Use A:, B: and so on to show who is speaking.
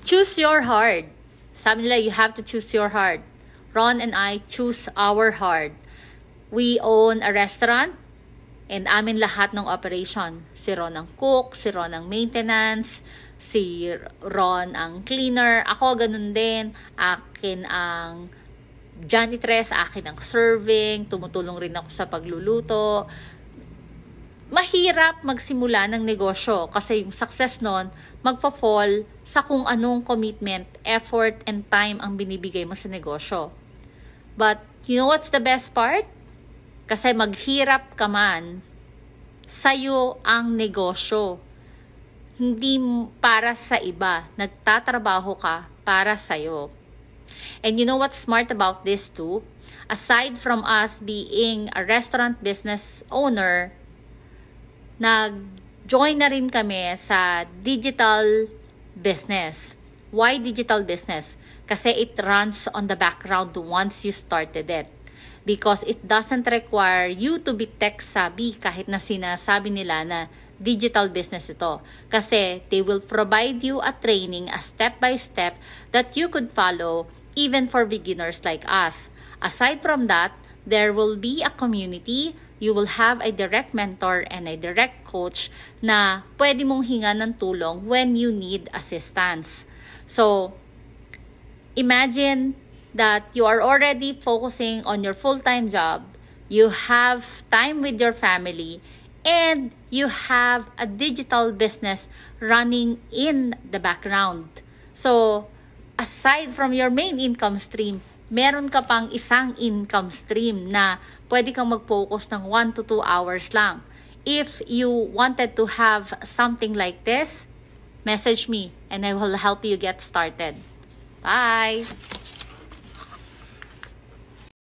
A: Choose your hard. Sabi nila, you have to choose your hard. Ron and I choose our hard. We own a restaurant and amin lahat ng operation. Si Ron ang cook, si Ron ang maintenance, si Ron ang cleaner. Ako ganun din. Akin ang janitress, akin ang serving. Tumutulong rin ako sa pagluluto. Mahirap magsimula ng negosyo kasi yung success nun magpa-fall sa kung anong commitment, effort, and time ang binibigay mo sa negosyo. But you know what's the best part? Kasi maghirap ka man, sa'yo ang negosyo. Hindi para sa iba. Nagtatrabaho ka para sa'yo. And you know what's smart about this too? Aside from us being a restaurant business owner, nag-join na rin kami sa digital business. Why digital business? Kasi it runs on the background once you started it. Because it doesn't require you to be tech savvy kahit na sinasabi nila na digital business ito. Kasi they will provide you a training, a step-by-step that you could follow even for beginners like us. Aside from that, there will be a community. You will have a direct mentor and a direct coach na pwede mong hinga ng tulong when you need assistance. So, imagine that you are already focusing on your full-time job, you have time with your family, and you have a digital business running in the background. So, aside from your main income stream, meron ka pang isang income stream na pwede kang mag-focus ng 1 to 2 hours lang. If you wanted to have something like this, message me and I will help you get started. Bye!